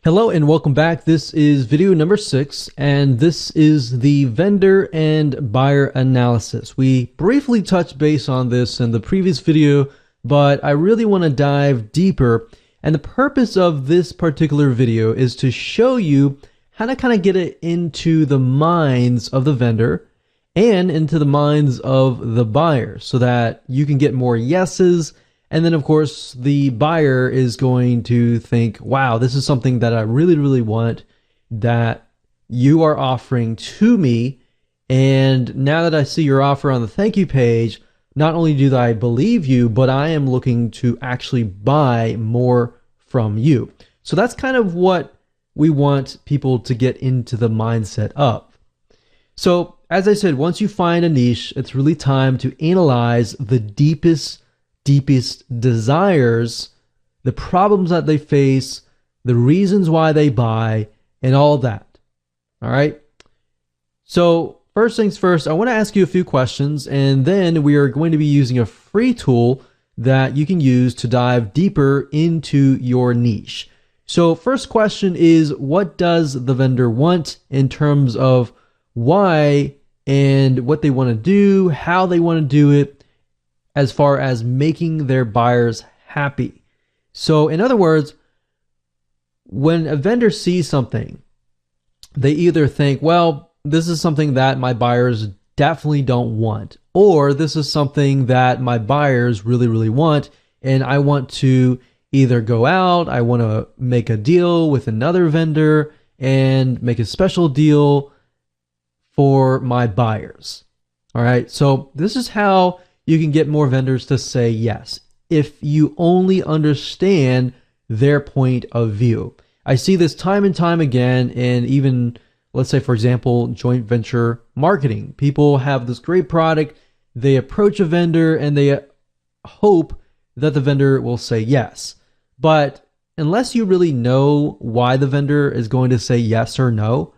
Hello and welcome back. This is video number 6, and this is the vendor and buyer analysis. We briefly touched base on this in the previous video, but I really want to dive deeper. And the purpose of this particular video is to show you how to kind of get it into the minds of the vendor and into the minds of the buyer so that you can get more yeses. And then, of course, the buyer is going to think, wow, this is something that I really, really want that you are offering to me. And now that I see your offer on the thank you page, not only do I believe you, but I am looking to actually buy more from you. So that's kind of what we want people to get into the mindset of. So as I said, once you find a niche, it's really time to analyze the deepest desires, the problems that they face, the reasons why they buy, and all that. All right. So first things first, I want to ask you a few questions, and then we are going to be using a free tool that you can use to dive deeper into your niche. So first question is, what does the vendor want in terms of why and what they want to do, how they want to do it, as far as making their buyers happy. So in other words, when a vendor sees something, they either think, well, this is something that my buyers definitely don't want, or this is something that my buyers really, really want, and I want to either go out, I want to make a deal with another vendor and make a special deal for my buyers. All right, so this is how you can get more vendors to say yes if you only understand their point of view. I see this time and time again, and even, let's say, for example, joint venture marketing. People have this great product, they approach a vendor, and they hope that the vendor will say yes. But unless you really know why the vendor is going to say yes or no,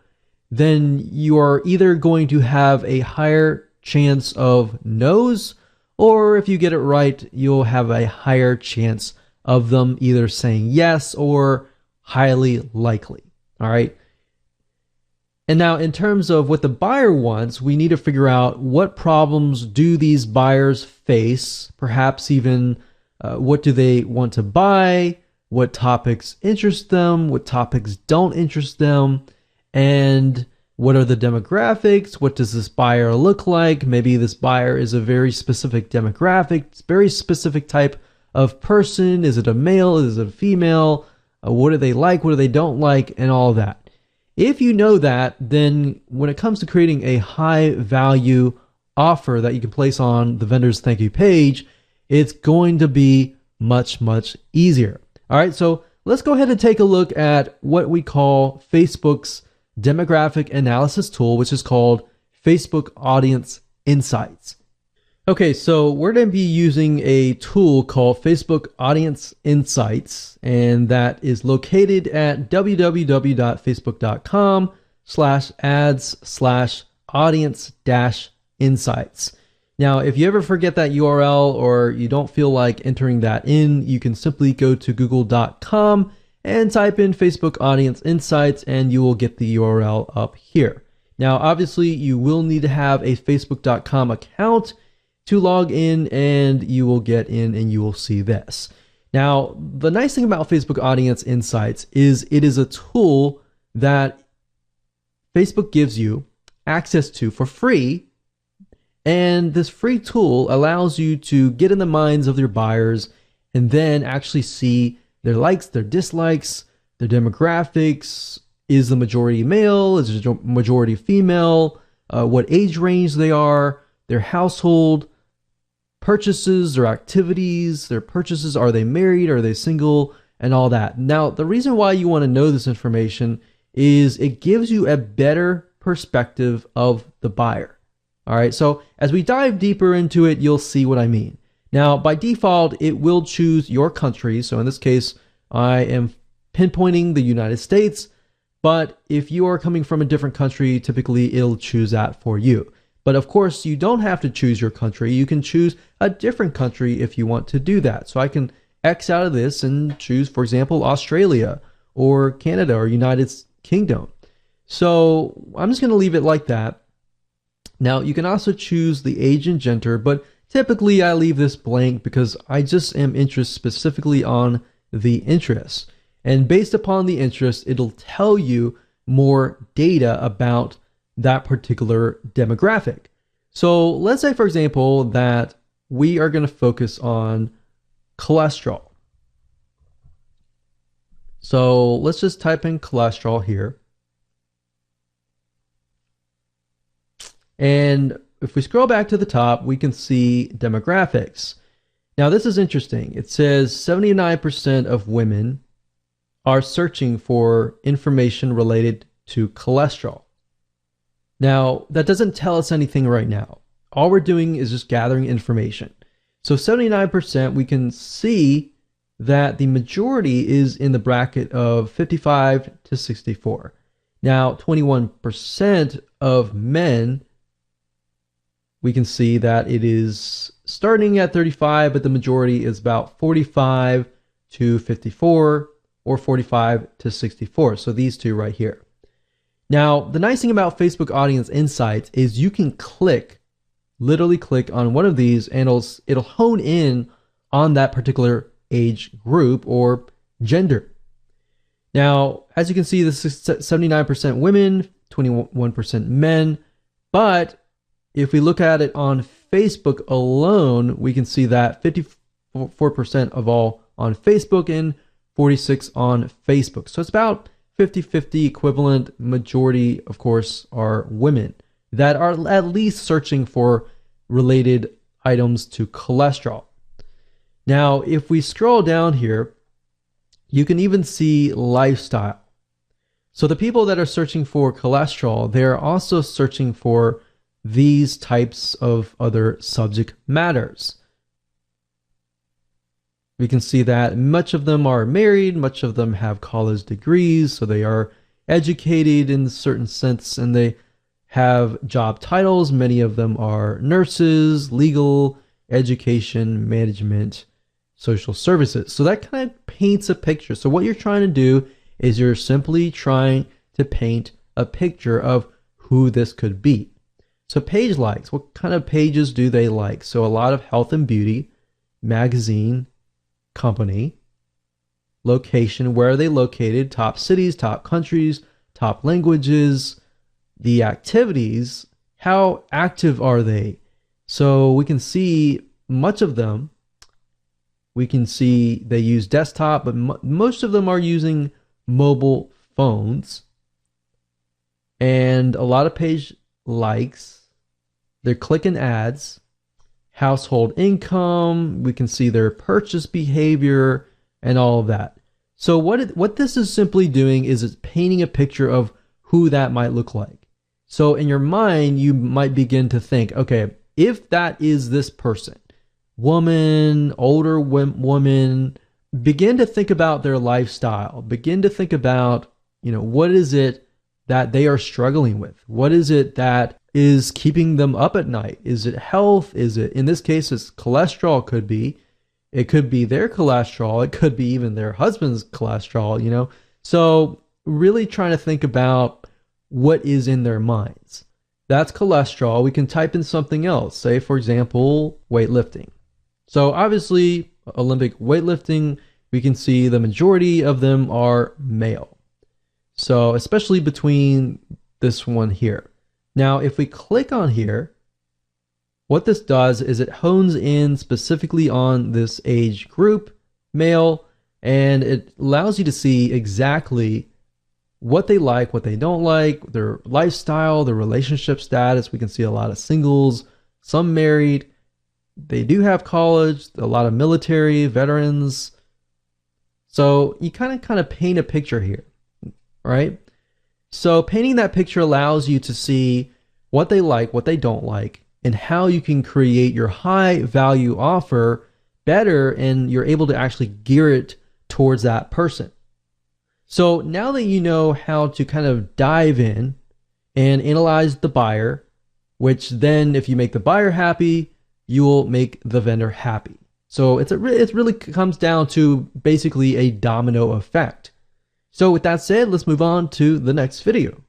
then you are either going to have a higher chance of no's, or if you get it right, you'll have a higher chance of them either saying yes or highly likely. All right. And now in terms of what the buyer wants, we need to figure out what problems do these buyers face, perhaps even what do they want to buy, what topics interest them, what topics don't interest them, and what are the demographics? What does this buyer look like? Maybe this buyer is a very specific demographic, very specific type of person. Is it a male? Is it a female? What do they like? What do they don't like? And all that. If you know that, then when it comes to creating a high value offer that you can place on the vendor's thank you page, it's going to be much, much easier. All right, so let's go ahead and take a look at what we call Facebook's demographic analysis tool, which is called Facebook Audience Insights. Okay, so we're going to be using a tool called Facebook Audience Insights, and that is located at www.facebook.com/ads/audience-insights. Now, if you ever forget that URL or you don't feel like entering that in, you can simply go to google.com and type in Facebook Audience Insights, and you will get the URL up here. Now, obviously, you will need to have a facebook.com account to log in, and you will get in and you will see this. Now, the nice thing about Facebook Audience Insights is it is a tool that Facebook gives you access to for free, and this free tool allows you to get in the minds of your buyers and then actually see their likes, their dislikes, their demographics. Is the majority male? Is the majority female? What age range they are, their household, purchases, their activities, their purchases. Are they married? Are they single? And all that. Now, the reason why you want to know this information is it gives you a better perspective of the buyer. All right, so as we dive deeper into it, you'll see what I mean. Now, by default, it will choose your country. So in this case, I am pinpointing the United States. But if you are coming from a different country, typically it'll choose that for you. But of course, you don't have to choose your country. You can choose a different country if you want to do that. So I can X out of this and choose, for example, Australia or Canada or United Kingdom. So I'm just going to leave it like that. Now you can also choose the age and gender, but typically I leave this blank because I just am interested specifically on the interests. And based upon the interest, it'll tell you more data about that particular demographic. So let's say, for example, that we are going to focus on cholesterol. So let's just type in cholesterol here. And if we scroll back to the top, we can see demographics. Now this is interesting. It says 79% of women are searching for information related to cholesterol. Now, that doesn't tell us anything right now. All we're doing is just gathering information. So 79%, we can see that the majority is in the bracket of 55 to 64. Now, 21% of men, we can see that it is starting at 35, but the majority is about 45 to 54 or 45 to 64. So these two right here. Now, the nice thing about Facebook Audience Insights is you can literally click on one of these and it'll hone in on that particular age group or gender. Now, as you can see, this is 79% women, 21% men. But if we look at it on Facebook alone, we can see that 54% of all on Facebook and 46 on Facebook. So it's about 50-50 equivalent. Majority, of course, are women that are at least searching for related items to cholesterol. Now, if we scroll down here, you can even see lifestyle. So the people that are searching for cholesterol, they're also searching for these types of other subject matters. We can see that much of them are married, much of them have college degrees, so they are educated in a certain sense, and they have job titles. Many of them are nurses, legal, education, management, social services. So that kind of paints a picture. So what you're trying to do is you're simply trying to paint a picture of who this could be. So page likes, what kind of pages do they like? So a lot of health and beauty, magazine, company, location, where are they located, top cities, top countries, top languages, the activities, how active are they? So we can see much of them. We can see they use desktop, but most of them are using mobile phones. And a lot of page likes, they're clicking ads, household income, we can see their purchase behavior and all of that. So what this is simply doing is it's painting a picture of who that might look like. So in your mind, you might begin to think, okay, if that is this person, woman, older woman, begin to think about their lifestyle. Begin to think about, what is it that they are struggling with? What is it that is keeping them up at night? Is it health? Is it, in this case, it's cholesterol could be. It could be their cholesterol. It could be even their husband's cholesterol, So really trying to think about what is in their minds. That's cholesterol. We can type in something else. Say, for example, weightlifting. So obviously, Olympic weightlifting, we can see the majority of them are male. So especially between this one here. Now, if we click on here, what this does is it hones in specifically on this age group, male, and it allows you to see exactly what they like, what they don't like, their lifestyle, their relationship status. We can see a lot of singles, some married. They do have college, a lot of military, veterans. So you kind of paint a picture here, right? So painting that picture allows you to see what they like, what they don't like, and how you can create your high value offer better, and you're able to actually gear it towards that person. So now that you know how to kind of dive in and analyze the buyer, which then if you make the buyer happy, you will make the vendor happy. So it really comes down to basically a domino effect. So with that said, let's move on to the next video.